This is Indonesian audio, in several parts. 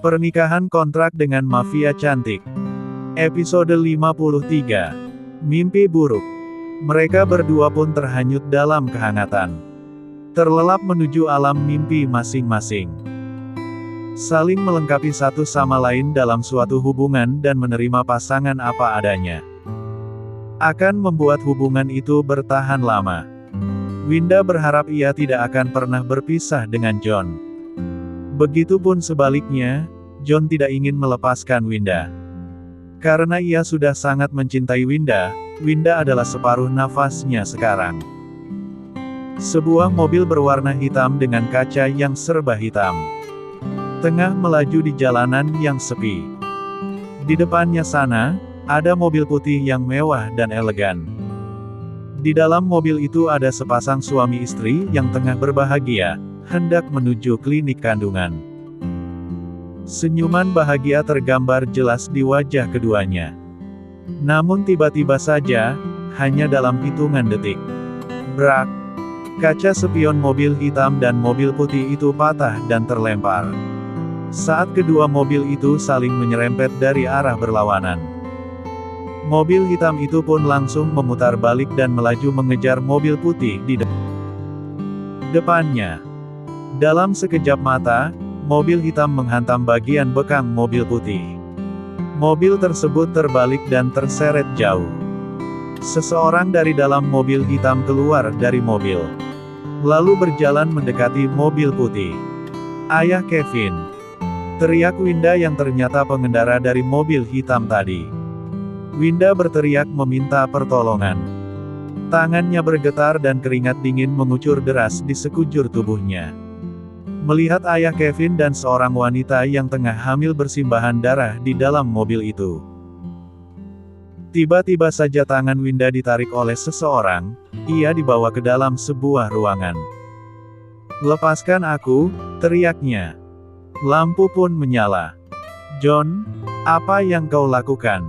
Pernikahan kontrak dengan mafia cantik. Episode 53. Mimpi buruk. Mereka berdua pun terhanyut dalam kehangatan. Terlelap menuju alam mimpi masing-masing. Saling melengkapi satu sama lain dalam suatu hubungan dan menerima pasangan apa adanya. Akan membuat hubungan itu bertahan lama. Winda berharap ia tidak akan pernah berpisah dengan John. Begitupun sebaliknya, John tidak ingin melepaskan Winda. Karena ia sudah sangat mencintai Winda, Winda adalah separuh nafasnya sekarang. Sebuah mobil berwarna hitam dengan kaca yang serba hitam. Tengah melaju di jalanan yang sepi. Di depannya sana, ada mobil putih yang mewah dan elegan. Di dalam mobil itu ada sepasang suami istri yang tengah berbahagia, hendak menuju klinik kandungan. Senyuman bahagia tergambar jelas di wajah keduanya. Namun tiba-tiba saja, hanya dalam hitungan detik. Brak! Kaca spion mobil hitam dan mobil putih itu patah dan terlempar. Saat kedua mobil itu saling menyerempet dari arah berlawanan. Mobil hitam itu pun langsung memutar balik dan melaju mengejar mobil putih di depannya. Dalam sekejap mata, mobil hitam menghantam bagian bekang mobil putih. Mobil tersebut terbalik dan terseret jauh. Seseorang dari dalam mobil hitam keluar dari mobil. Lalu berjalan mendekati mobil putih. "Ayah Kevin!" teriak Winda yang ternyata pengendara dari mobil hitam tadi. Winda berteriak meminta pertolongan. Tangannya bergetar dan keringat dingin mengucur deras di sekujur tubuhnya. Melihat ayah Kevin dan seorang wanita yang tengah hamil bersimbahan darah di dalam mobil itu. Tiba-tiba saja tangan Winda ditarik oleh seseorang, ia dibawa ke dalam sebuah ruangan. "Lepaskan aku!" teriaknya. Lampu pun menyala. "John, apa yang kau lakukan?"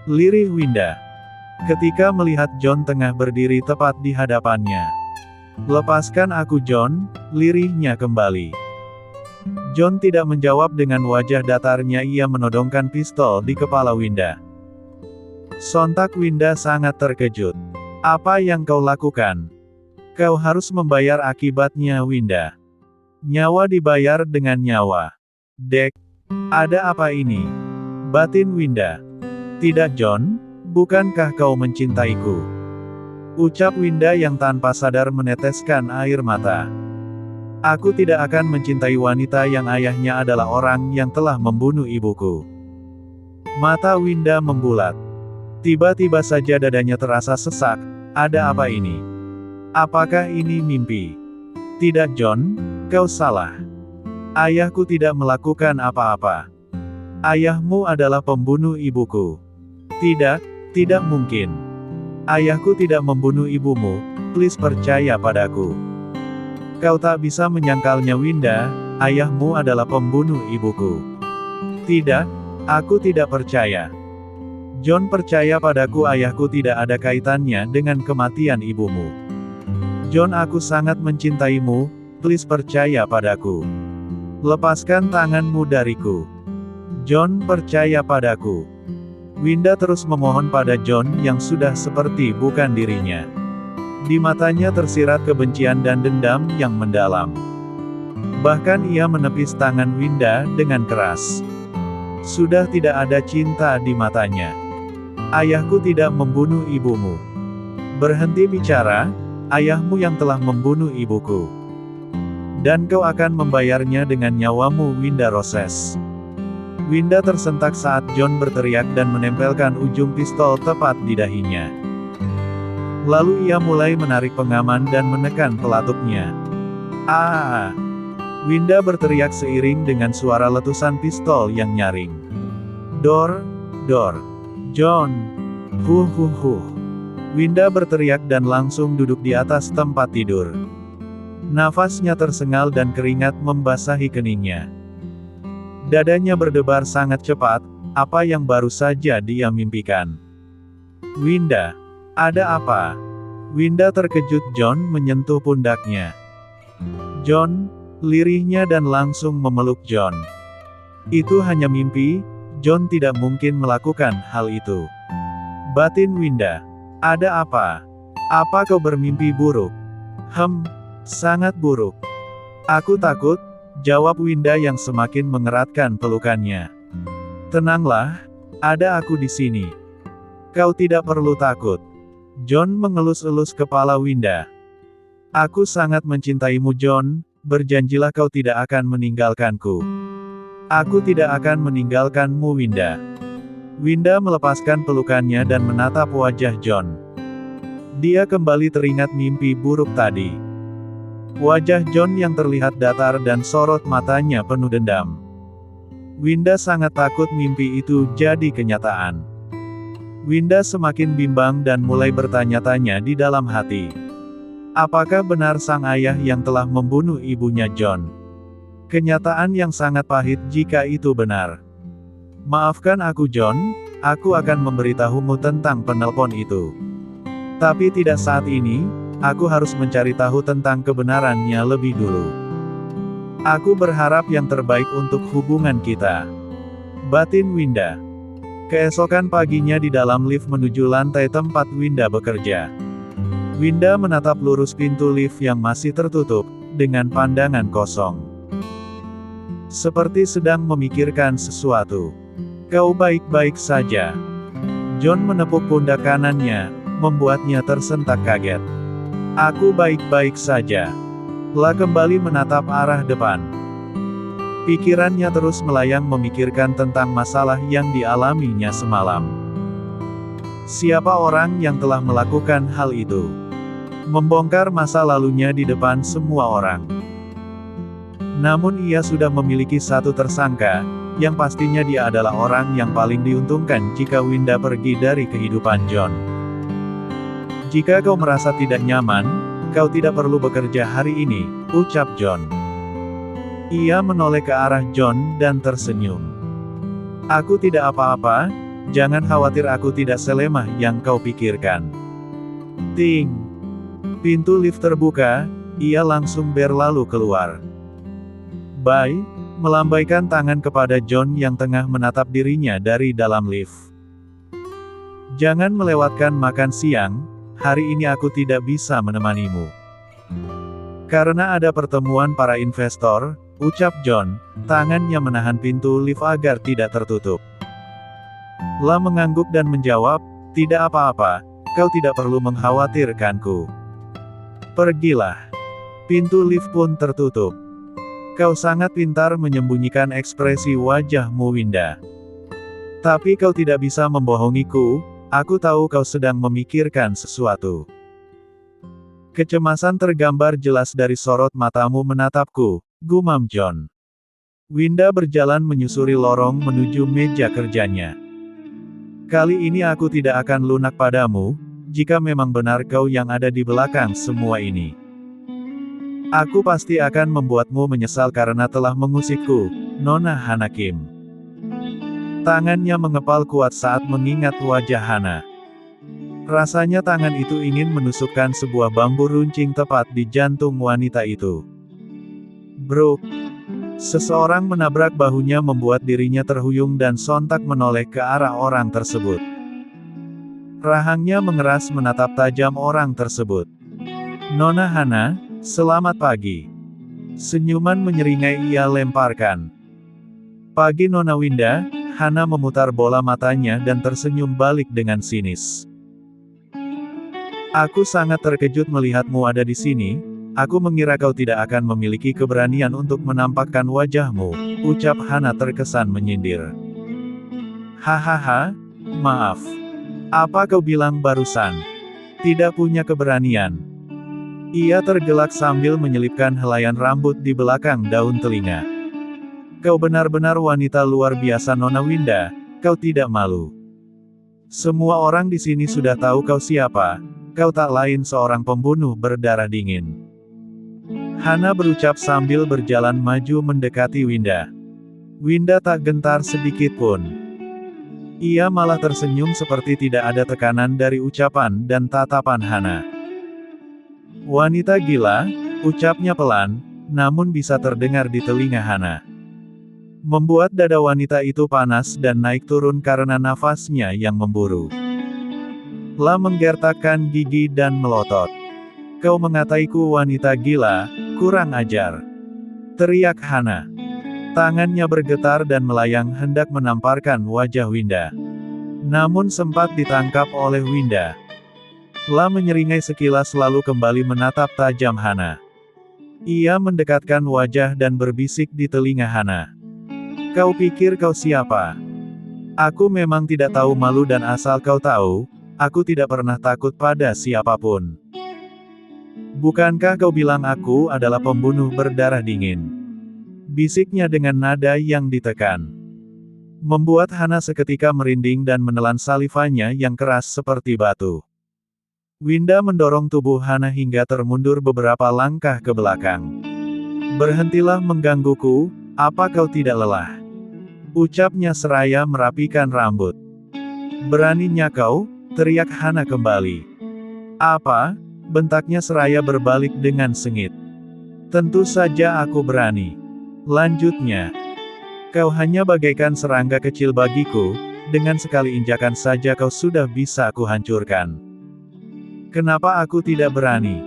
lirih Winda. Ketika melihat John tengah berdiri tepat di hadapannya. "Lepaskan aku John," lirihnya kembali. John tidak menjawab dengan wajah datarnya, ia menodongkan pistol di kepala Winda. Sontak Winda sangat terkejut. "Apa yang kau lakukan? Kau harus membayar akibatnya Winda." "Nyawa dibayar dengan nyawa. Dek, ada apa ini?" batin Winda. "Tidak John, bukankah kau mencintaiku?" ucap Winda yang tanpa sadar meneteskan air mata. "Aku tidak akan mencintai wanita yang ayahnya adalah orang yang telah membunuh ibuku." Mata Winda membulat. Tiba-tiba saja dadanya terasa sesak. Ada apa ini? Apakah ini mimpi? "Tidak John, kau salah. Ayahku tidak melakukan apa-apa. Ayahmu adalah pembunuh ibuku." "Tidak, tidak mungkin. Ayahku tidak membunuh ibumu, please percaya padaku." "Kau tak bisa menyangkalnya Winda, ayahmu adalah pembunuh ibuku." "Tidak, aku tidak percaya. John percaya padaku, ayahku tidak ada kaitannya dengan kematian ibumu. John, aku sangat mencintaimu, please percaya padaku. Lepaskan tanganmu dariku. John, percaya padaku." Winda terus memohon pada John yang sudah seperti bukan dirinya. Di matanya tersirat kebencian dan dendam yang mendalam. Bahkan ia menepis tangan Winda dengan keras. Sudah tidak ada cinta di matanya. "Ayahku tidak membunuh ibumu. Berhenti bicara, ayahmu yang telah membunuh ibuku. Dan kau akan membayarnya dengan nyawamu Winda Roses." Winda tersentak saat John berteriak dan menempelkan ujung pistol tepat di dahinya. Lalu ia mulai menarik pengaman dan menekan pelatuknya. "Ah!" Winda berteriak seiring dengan suara letusan pistol yang nyaring. "Dor! Dor! John! Huh huh huh!" Winda berteriak dan langsung duduk di atas tempat tidur. Nafasnya tersengal dan keringat membasahi keningnya. Dadanya berdebar sangat cepat, apa yang baru saja dia mimpikan. "Winda, ada apa?" Winda terkejut. John menyentuh pundaknya. "John," lirihnya dan langsung memeluk John. Itu hanya mimpi, John tidak mungkin melakukan hal itu. Batin Winda. Ada apa? Apa kau bermimpi buruk? Sangat buruk. Aku takut, jawab Winda yang semakin mengeratkan pelukannya. Tenanglah, ada aku di sini. Kau tidak perlu takut. John mengelus-elus kepala Winda. Aku sangat mencintaimu John, berjanjilah kau tidak akan meninggalkanku. Aku tidak akan meninggalkanmu Winda. Winda melepaskan pelukannya dan menatap wajah John. Dia kembali teringat mimpi buruk tadi. Wajah John yang terlihat datar dan sorot matanya penuh dendam. Winda sangat takut mimpi itu jadi kenyataan. Winda semakin bimbang dan mulai bertanya-tanya di dalam hati. Apakah benar sang ayah yang telah membunuh ibunya John? Kenyataan yang sangat pahit jika itu benar. Maafkan aku John, aku akan memberitahumu tentang penelpon itu. Tapi tidak saat ini, aku harus mencari tahu tentang kebenarannya lebih dulu. Aku berharap yang terbaik untuk hubungan kita. Batin Winda. Keesokan paginya di dalam lift menuju lantai tempat Winda bekerja. Winda menatap lurus pintu lift yang masih tertutup, dengan pandangan kosong. Seperti sedang memikirkan sesuatu. Kau baik-baik saja. John menepuk pundak kanannya, membuatnya tersentak kaget. Aku baik-baik saja. La kembali menatap arah depan. Pikirannya terus melayang memikirkan tentang masalah yang dialaminya semalam. Siapa orang yang telah melakukan hal itu? Membongkar masa lalunya di depan semua orang. Namun ia sudah memiliki satu tersangka, yang pastinya dia adalah orang yang paling diuntungkan jika Winda pergi dari kehidupan John. Jika kau merasa tidak nyaman, kau tidak perlu bekerja hari ini, ucap John. Ia menoleh ke arah John dan tersenyum. Aku tidak apa-apa, jangan khawatir aku tidak selemah yang kau pikirkan. Ting! Pintu lift terbuka, ia langsung berlalu keluar. Bye, melambaikan tangan kepada John yang tengah menatap dirinya dari dalam lift. Jangan melewatkan makan siang, hari ini aku tidak bisa menemanimu. Karena ada pertemuan para investor, ucap John, tangannya menahan pintu lift agar tidak tertutup. La mengangguk dan menjawab, tidak apa-apa, kau tidak perlu mengkhawatirkanku. Pergilah. Pintu lift pun tertutup. Kau sangat pintar menyembunyikan ekspresi wajahmu Winda. Tapi kau tidak bisa membohongiku, aku tahu kau sedang memikirkan sesuatu. Kecemasan tergambar jelas dari sorot matamu menatapku, gumam John. Winda berjalan menyusuri lorong menuju meja kerjanya. Kali ini aku tidak akan lunak padamu, jika memang benar kau yang ada di belakang semua ini. Aku pasti akan membuatmu menyesal karena telah mengusikku, Nona Hana Kim. Tangannya mengepal kuat saat mengingat wajah Hana. Rasanya tangan itu ingin menusukkan sebuah bambu runcing tepat di jantung wanita itu. Bruk! Seseorang menabrak bahunya membuat dirinya terhuyung dan sontak menoleh ke arah orang tersebut. Rahangnya mengeras menatap tajam orang tersebut. Nona Hana, selamat pagi. Senyuman menyeringai ia lemparkan. Pagi Nona Winda, Hana memutar bola matanya dan tersenyum balik dengan sinis. Aku sangat terkejut melihatmu ada di sini, aku mengira kau tidak akan memiliki keberanian untuk menampakkan wajahmu, ucap Hana terkesan menyindir. Hahaha, maaf. Apa kau bilang barusan? Tidak punya keberanian. Ia tergelak sambil menyelipkan helaian rambut di belakang daun telinga. Kau benar-benar wanita luar biasa Nona Winda, kau tidak malu. Semua orang di sini sudah tahu kau siapa, kau tak lain seorang pembunuh berdarah dingin. Hana berucap sambil berjalan maju mendekati Winda. Winda tak gentar sedikit pun. Ia malah tersenyum seperti tidak ada tekanan dari ucapan dan tatapan Hana. Wanita gila, ucapnya pelan, namun bisa terdengar di telinga Hana. membuat dada wanita itu panas dan naik turun karena nafasnya yang memburu. La menggertakkan gigi dan melotot. "Kau mengataiku wanita gila, kurang ajar!" teriak Hana. Tangannya bergetar dan melayang hendak menamparkan wajah Winda. Namun sempat ditangkap oleh Winda. La menyeringai sekilas lalu kembali menatap tajam Hana. Ia mendekatkan wajah dan berbisik di telinga Hana. "Kau pikir kau siapa? Aku memang tidak tahu malu dan asal kau tahu, aku tidak pernah takut pada siapapun. Bukankah kau bilang aku adalah pembunuh berdarah dingin?" bisiknya dengan nada yang ditekan. Membuat Hana seketika merinding dan menelan salivanya yang keras seperti batu. Winda mendorong tubuh Hana hingga termundur beberapa langkah ke belakang. "Berhentilah menggangguku, apa kau tidak lelah?" ucapnya seraya merapikan rambut. "Beraninya kau?" teriak Hana kembali. "Apa?" bentaknya seraya berbalik dengan sengit. "Tentu saja aku berani," lanjutnya. "Kau hanya bagaikan serangga kecil bagiku, dengan sekali injakan saja kau sudah bisa aku hancurkan. Kenapa aku tidak berani?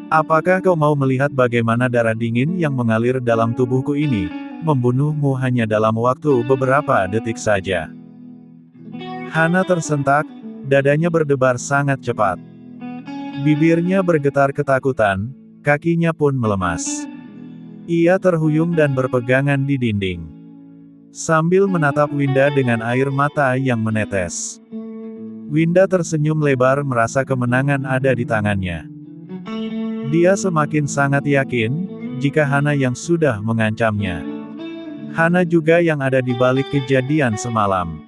Apakah kau mau melihat bagaimana darah dingin yang mengalir dalam tubuhku ini, membunuhmu hanya dalam waktu beberapa detik saja?" Hana tersentak, dadanya berdebar sangat cepat. Bibirnya bergetar ketakutan, kakinya pun melemas. Ia terhuyung dan berpegangan di dinding. Sambil menatap Winda dengan air mata yang menetes. Winda tersenyum lebar merasa kemenangan ada di tangannya. Dia semakin sangat yakin, jika Hana yang sudah mengancamnya. Hana juga yang ada di balik kejadian semalam.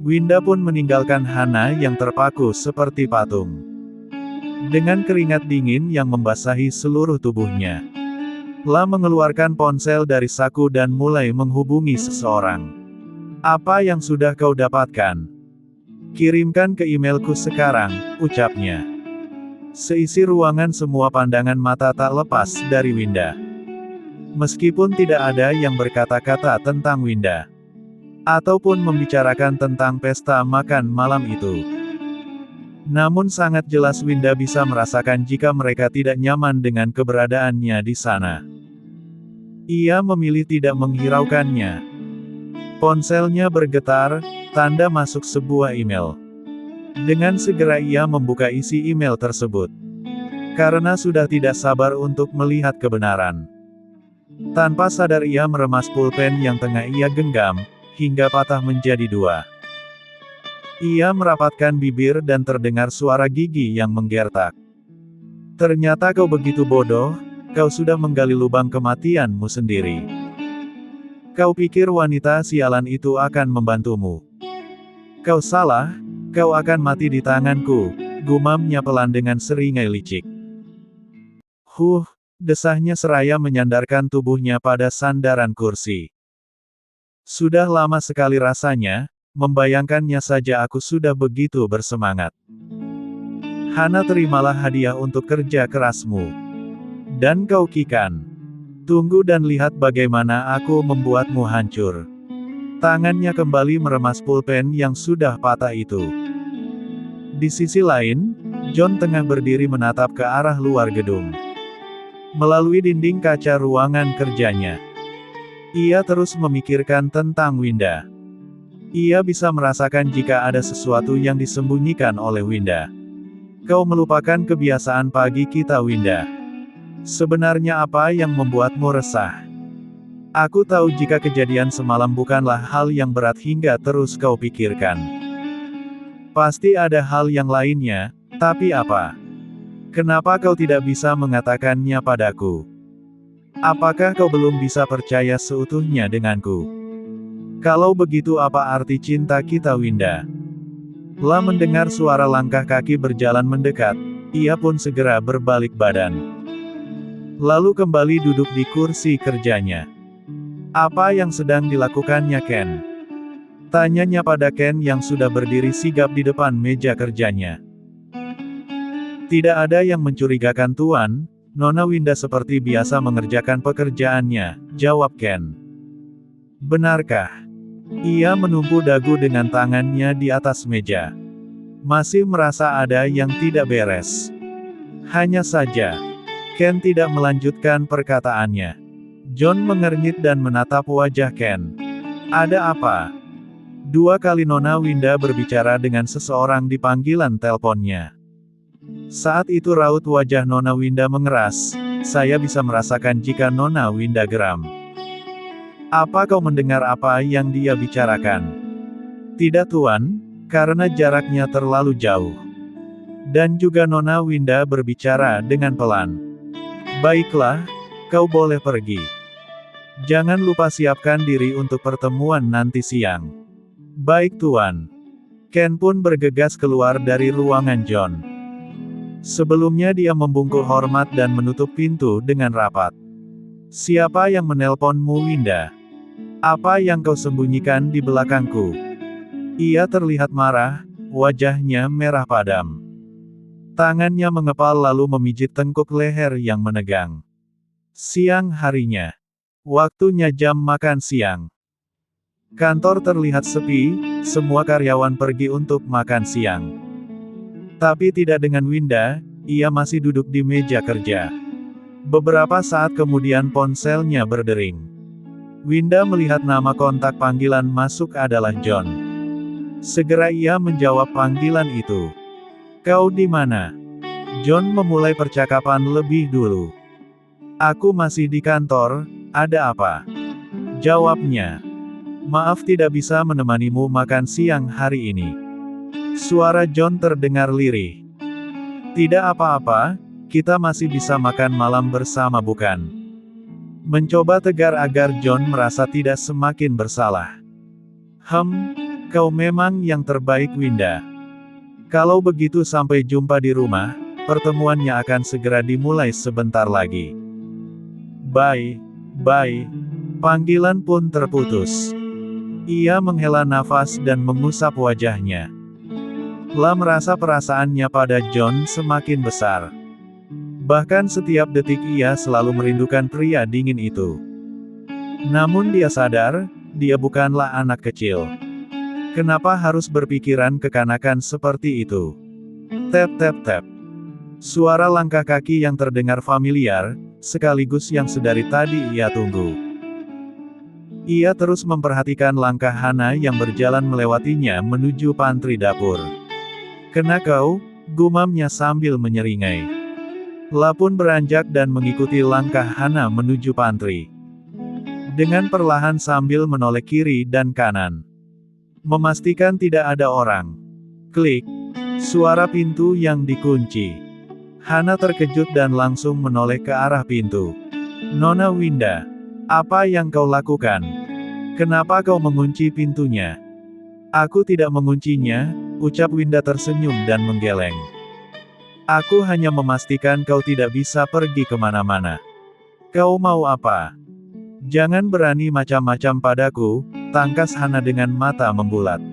Winda pun meninggalkan Hana yang terpaku seperti patung. Dengan keringat dingin yang membasahi seluruh tubuhnya. La mengeluarkan ponsel dari saku dan mulai menghubungi seseorang. "Apa yang sudah kau dapatkan? Kirimkan ke emailku sekarang," ucapnya. Seisi ruangan semua pandangan mata tak lepas dari Winda. Meskipun tidak ada yang berkata-kata tentang Winda. Ataupun membicarakan tentang pesta makan malam itu. Namun sangat jelas Winda bisa merasakan jika mereka tidak nyaman dengan keberadaannya di sana. Ia memilih tidak menghiraukannya. Ponselnya bergetar, tanda masuk sebuah email. Dengan segera ia membuka isi email tersebut. Karena sudah tidak sabar untuk melihat kebenaran. Tanpa sadar ia meremas pulpen yang tengah ia genggam, hingga patah menjadi dua. Ia merapatkan bibir dan terdengar suara gigi yang menggertak. "Ternyata kau begitu bodoh, kau sudah menggali lubang kematianmu sendiri. Kau pikir wanita sialan itu akan membantumu? Kau salah, kau akan mati di tanganku," gumamnya pelan dengan seringai licik. Desahnya seraya menyandarkan tubuhnya pada sandaran kursi. "Sudah lama sekali rasanya, membayangkannya saja aku sudah begitu bersemangat. Hana, terimalah hadiah untuk kerja kerasmu. Dan kau Kikan. Tunggu dan lihat bagaimana aku membuatmu hancur." Tangannya kembali meremas pulpen yang sudah patah itu. Di sisi lain, John tengah berdiri menatap ke arah luar gedung. Melalui dinding kaca ruangan kerjanya. Ia terus memikirkan tentang Winda. Ia bisa merasakan jika ada sesuatu yang disembunyikan oleh Winda. "Kau melupakan kebiasaan pagi kita Winda. Sebenarnya apa yang membuatmu resah? Aku tahu jika kejadian semalam bukanlah hal yang berat hingga terus kau pikirkan. Pasti ada hal yang lainnya, tapi apa? Kenapa kau tidak bisa mengatakannya padaku? Apakah kau belum bisa percaya seutuhnya denganku? Kalau begitu apa arti cinta kita Winda?" La mendengar suara langkah kaki berjalan mendekat, ia pun segera berbalik badan. Lalu kembali duduk di kursi kerjanya. "Apa yang sedang dilakukannya Ken?" tanyanya pada Ken yang sudah berdiri sigap di depan meja kerjanya. "Tidak ada yang mencurigakan Tuan, Nona Winda seperti biasa mengerjakan pekerjaannya," jawab Ken. Benarkah? Ia menumpu dagu dengan tangannya di atas meja. Masih merasa ada yang tidak beres. Hanya saja, Ken tidak melanjutkan perkataannya. John mengernyit dan menatap wajah Ken. Ada apa? 2 kali Nona Winda berbicara dengan seseorang di panggilan teleponnya. Saat itu raut wajah Nona Winda mengeras. Saya bisa merasakan jika Nona Winda geram. Apa kau mendengar apa yang dia bicarakan? Tidak tuan, karena jaraknya terlalu jauh. Dan juga Nona Winda berbicara dengan pelan. Baiklah, kau boleh pergi. Jangan lupa siapkan diri untuk pertemuan nanti siang. Baik tuan. Ken pun bergegas keluar dari ruangan John. Sebelumnya dia membungkuk hormat dan menutup pintu dengan rapat. Siapa yang menelponmu Winda? Apa yang kau sembunyikan di belakangku? Ia terlihat marah, wajahnya merah padam. Tangannya mengepal lalu memijit tengkuk leher yang menegang. Siang harinya. Waktunya jam makan siang. Kantor terlihat sepi, semua karyawan pergi untuk makan siang. Tapi tidak dengan Winda, ia masih duduk di meja kerja. Beberapa saat kemudian ponselnya berdering. Winda melihat nama kontak panggilan masuk adalah John. Segera ia menjawab panggilan itu. Kau di mana? John memulai percakapan lebih dulu. Aku masih di kantor, ada apa? Jawabnya. Maaf tidak bisa menemanimu makan siang hari ini. Suara John terdengar lirih. Tidak apa-apa, kita masih bisa makan malam bersama bukan? Mencoba tegar agar John merasa tidak semakin bersalah. Kau memang yang terbaik Winda. Kalau begitu sampai jumpa di rumah, pertemuannya akan segera dimulai sebentar lagi. Bye. Panggilan pun terputus. Ia menghela nafas dan mengusap wajahnya. La merasa perasaannya pada John semakin besar. Bahkan setiap detik ia selalu merindukan pria dingin itu. Namun dia sadar, dia bukanlah anak kecil. Kenapa harus berpikiran kekanakan seperti itu? Tap tap tap. Suara langkah kaki yang terdengar familiar, sekaligus yang sedari tadi ia tunggu. Ia terus memperhatikan langkah Hana yang berjalan melewatinya menuju pantry dapur. Kena kau, gumamnya sambil menyeringai. La pun beranjak dan mengikuti langkah Hana menuju pantry. Dengan perlahan sambil menoleh kiri dan kanan. Memastikan tidak ada orang. Klik. Suara pintu yang dikunci. Hana terkejut dan langsung menoleh ke arah pintu. Nona Winda. Apa yang kau lakukan? Kenapa kau mengunci pintunya? Aku tidak menguncinya, ucap Winda tersenyum dan menggeleng. Aku hanya memastikan kau tidak bisa pergi kemana-mana. Kau mau apa? Jangan berani macam-macam padaku, tangkas Hana dengan mata membulat.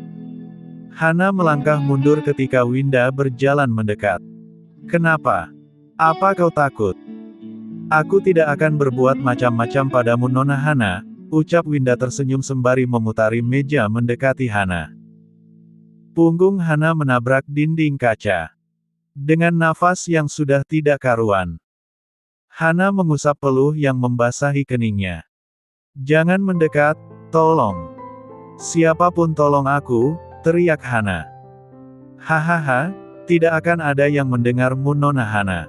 Hana melangkah mundur ketika Winda berjalan mendekat. Kenapa? Apa kau takut? Aku tidak akan berbuat macam-macam padamu Nona Hana, ucap Winda tersenyum sembari memutari meja mendekati Hana. Punggung Hana menabrak dinding kaca. Dengan nafas yang sudah tidak karuan. Hana mengusap peluh yang membasahi keningnya. Jangan mendekat, tolong. Siapapun tolong aku, teriak Hana. Hahaha, tidak akan ada yang mendengarmu Nona Hana.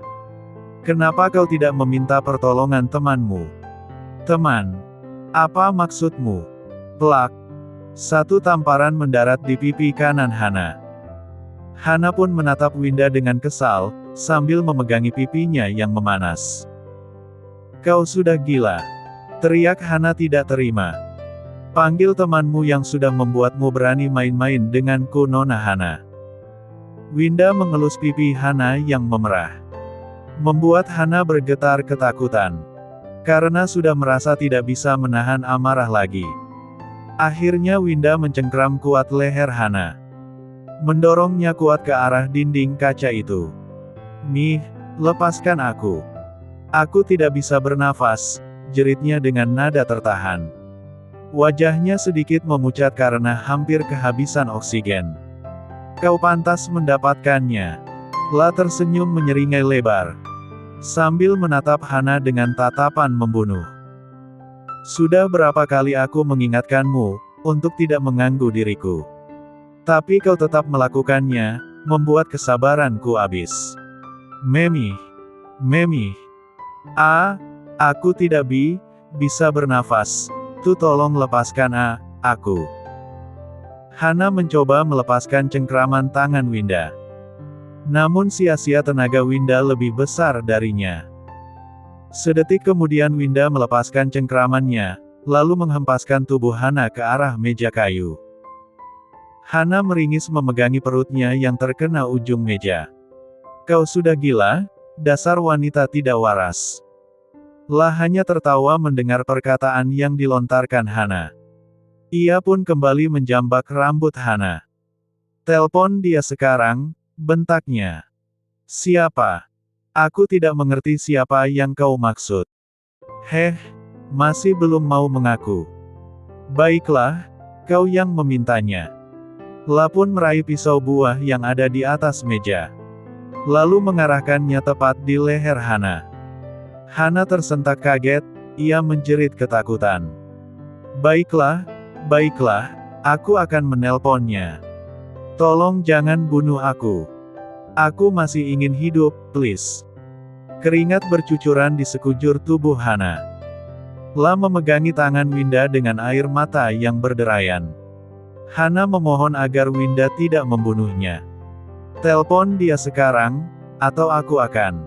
Kenapa kau tidak meminta pertolongan temanmu? Teman? Apa maksudmu? Plak. Satu tamparan mendarat di pipi kanan Hana. Hana pun menatap Winda dengan kesal, sambil memegangi pipinya yang memanas. Kau sudah gila. Teriak Hana tidak terima. Panggil temanmu yang sudah membuatmu berani main-main denganku Nona Hana. Winda mengelus pipi Hana yang memerah. Membuat Hana bergetar ketakutan. Karena sudah merasa tidak bisa menahan amarah lagi. Akhirnya Winda mencengkram kuat leher Hana. Mendorongnya kuat ke arah dinding kaca itu. Mih, lepaskan aku. Aku tidak bisa bernafas, jeritnya dengan nada tertahan. Wajahnya sedikit memucat karena hampir kehabisan oksigen. Kau pantas mendapatkannya. La tersenyum menyeringai lebar, sambil menatap Hana dengan tatapan membunuh. Sudah berapa kali aku mengingatkanmu, untuk tidak mengganggu diriku. Tapi kau tetap melakukannya, membuat kesabaranku habis. Memih. Memih. Aku tidak bisa bernafas. Tolong lepaskan aku. Hana mencoba melepaskan cengkraman tangan Winda. Namun sia-sia, tenaga Winda lebih besar darinya. Sedetik kemudian Winda melepaskan cengkramannya, lalu menghempaskan tubuh Hana ke arah meja kayu. Hana meringis memegangi perutnya yang terkena ujung meja. Kau sudah gila? Dasar wanita tidak waras. La hanya tertawa mendengar perkataan yang dilontarkan Hana. Ia pun kembali menjambak rambut Hana. Telepon dia sekarang, bentaknya. Siapa? Aku tidak mengerti siapa yang kau maksud. Masih belum mau mengaku. Baiklah, kau yang memintanya. La pun meraih pisau buah yang ada di atas meja, lalu mengarahkannya tepat di leher Hana. Hana tersentak kaget, ia menjerit ketakutan. Baiklah, aku akan menelponnya. Tolong jangan bunuh aku. Aku masih ingin hidup, please. Keringat bercucuran di sekujur tubuh Hana. La memegangi tangan Winda dengan air mata yang berderayan. Hana memohon agar Winda tidak membunuhnya. Telepon dia sekarang, atau aku akan.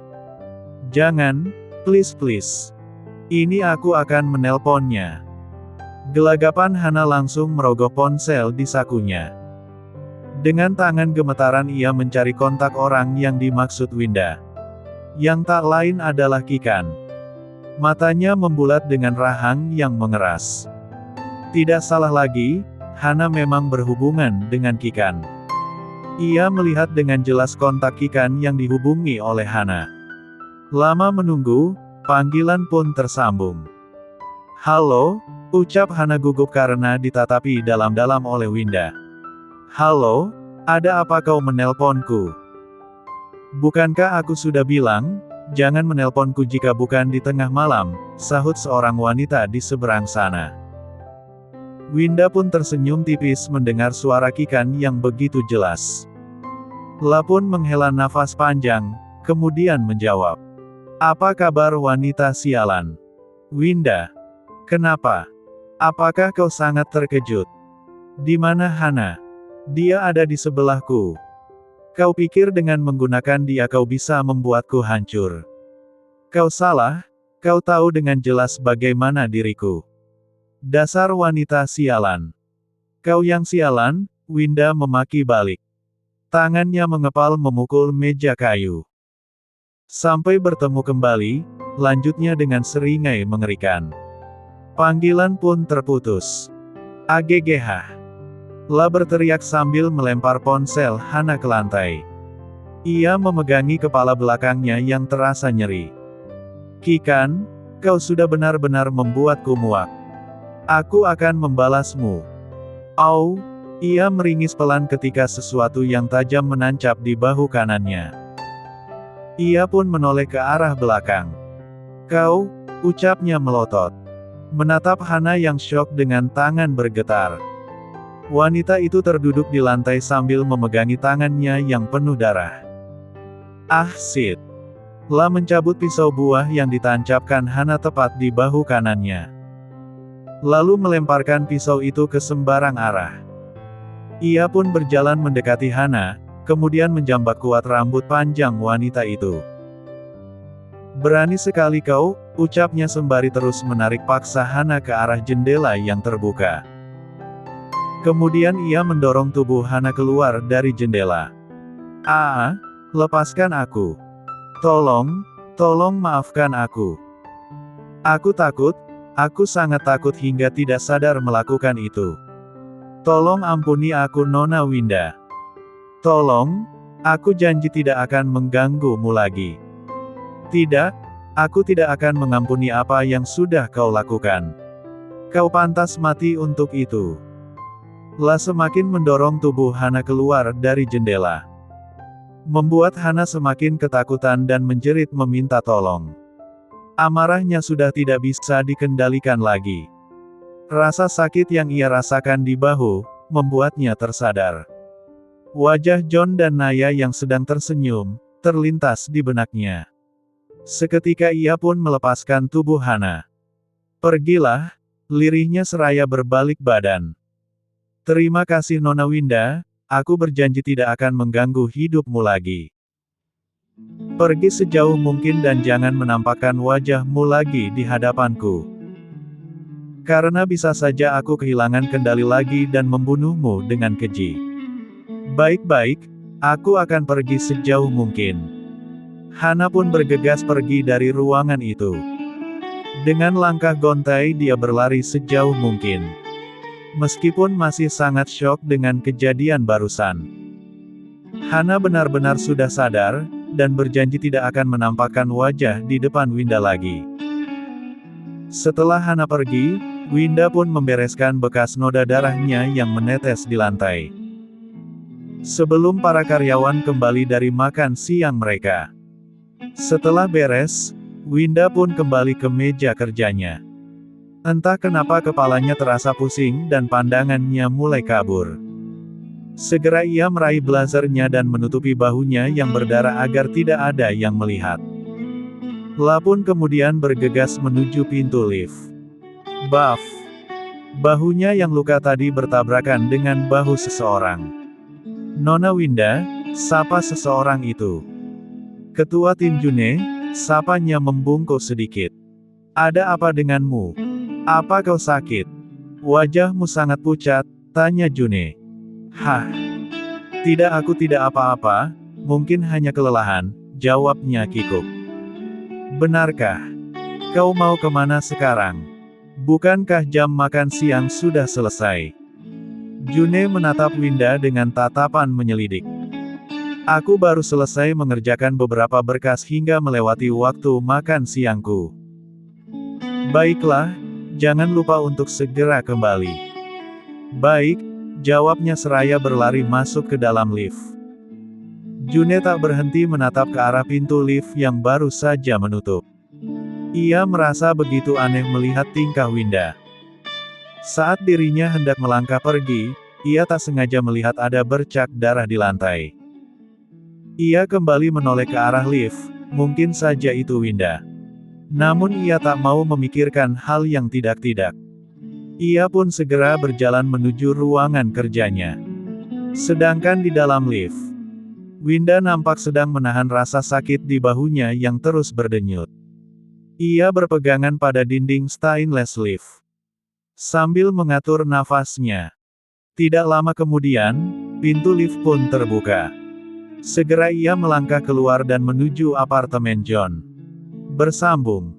Jangan, please. Ini aku akan menelponnya. Gelagapan Hana langsung merogoh ponsel di sakunya. Dengan tangan gemetaran ia mencari kontak orang yang dimaksud Winda. Yang tak lain adalah Kikan. Matanya membulat dengan rahang yang mengeras. Tidak salah lagi, Hana memang berhubungan dengan Kikan. Ia melihat dengan jelas kontak Kikan yang dihubungi oleh Hana. Lama menunggu, panggilan pun tersambung. Halo, ucap Hana gugup karena ditatapi dalam-dalam oleh Winda. Halo, ada apa kau menelponku? Bukankah aku sudah bilang, jangan menelponku jika bukan di tengah malam, sahut seorang wanita di seberang sana. Winda pun tersenyum tipis mendengar suara Kikan yang begitu jelas. La pun menghela nafas panjang, kemudian menjawab. Apa kabar wanita sialan? Winda. Kenapa? Apakah kau sangat terkejut? Di mana Hana? Dia ada di sebelahku. Kau pikir dengan menggunakan dia kau bisa membuatku hancur? Kau salah, kau tahu dengan jelas bagaimana diriku. Dasar wanita sialan. Kau yang sialan, Winda memaki balik. Tangannya mengepal memukul meja kayu. Sampai bertemu kembali, lanjutnya dengan seringai mengerikan. Panggilan pun terputus. AGGH. La berteriak sambil melempar ponsel Hana ke lantai. Ia memegangi kepala belakangnya yang terasa nyeri. Kikan, kau sudah benar-benar membuatku muak. Aku akan membalasmu. Au, ia meringis pelan ketika sesuatu yang tajam menancap di bahu kanannya. Ia pun menoleh ke arah belakang. Kau, ucapnya melotot. Menatap Hana yang syok dengan tangan bergetar. Wanita itu terduduk di lantai sambil memegangi tangannya yang penuh darah. Shit. La mencabut pisau buah yang ditancapkan Hana tepat di bahu kanannya. Lalu melemparkan pisau itu ke sembarang arah. Ia pun berjalan mendekati Hana, kemudian menjambak kuat rambut panjang wanita itu. Berani sekali kau, ucapnya sembari terus menarik paksa Hana ke arah jendela yang terbuka. Kemudian ia mendorong tubuh Hana keluar dari jendela. Lepaskan aku. Tolong maafkan aku. Aku takut, aku sangat takut hingga tidak sadar melakukan itu. Tolong ampuni aku Nona Winda. Tolong, aku janji tidak akan mengganggumu lagi. Tidak, aku tidak akan mengampuni apa yang sudah kau lakukan. Kau pantas mati untuk itu. La semakin mendorong tubuh Hana keluar dari jendela. Membuat Hana semakin ketakutan dan menjerit meminta tolong. Amarahnya sudah tidak bisa dikendalikan lagi. Rasa sakit yang ia rasakan di bahu, membuatnya tersadar. Wajah John dan Naya yang sedang tersenyum, terlintas di benaknya. Seketika ia pun melepaskan tubuh Hana. Pergilah, lirihnya seraya berbalik badan. Terima kasih Nona Winda, aku berjanji tidak akan mengganggu hidupmu lagi. Pergi sejauh mungkin dan jangan menampakkan wajahmu lagi di hadapanku. Karena bisa saja aku kehilangan kendali lagi dan membunuhmu dengan keji. Baik-baik, aku akan pergi sejauh mungkin. Hana pun bergegas pergi dari ruangan itu. Dengan langkah gontai dia berlari sejauh mungkin. Meskipun masih sangat syok dengan kejadian barusan. Hana benar-benar sudah sadar, dan berjanji tidak akan menampakkan wajah di depan Winda lagi. Setelah Hana pergi, Winda pun membereskan bekas noda darahnya yang menetes di lantai. Sebelum para karyawan kembali dari makan siang mereka. Setelah beres, Winda pun kembali ke meja kerjanya. Entah kenapa kepalanya terasa pusing dan pandangannya mulai kabur. Segera ia meraih blazernya dan menutupi bahunya yang berdarah agar tidak ada yang melihat. La pun kemudian bergegas menuju pintu lift. Baf! Bahunya yang luka tadi bertabrakan dengan bahu seseorang. Nona Winda, sapa seseorang itu. Ketua tim June, sapanya membungkuk sedikit. Ada apa denganmu? Apa kau sakit? Wajahmu sangat pucat, tanya June. Hah? Aku tidak apa-apa, mungkin hanya kelelahan, jawabnya kikuk. Benarkah? Kau mau kemana sekarang? Bukankah jam makan siang sudah selesai? June menatap Winda dengan tatapan menyelidik. Aku baru selesai mengerjakan beberapa berkas hingga melewati waktu makan siangku. Baiklah, jangan lupa untuk segera kembali. Baik, jawabnya seraya berlari masuk ke dalam lift. June tak berhenti menatap ke arah pintu lift yang baru saja menutup. Ia merasa begitu aneh melihat tingkah Winda. Saat dirinya hendak melangkah pergi, ia tak sengaja melihat ada bercak darah di lantai. Ia kembali menoleh ke arah lift, mungkin saja itu Winda. Namun ia tak mau memikirkan hal yang tidak-tidak. Ia pun segera berjalan menuju ruangan kerjanya. Sedangkan di dalam lift, Winda nampak sedang menahan rasa sakit di bahunya yang terus berdenyut. Ia berpegangan pada dinding stainless lift. Sambil mengatur nafasnya. Tidak lama kemudian, pintu lift pun terbuka. Segera ia melangkah keluar dan menuju apartemen John. Bersambung.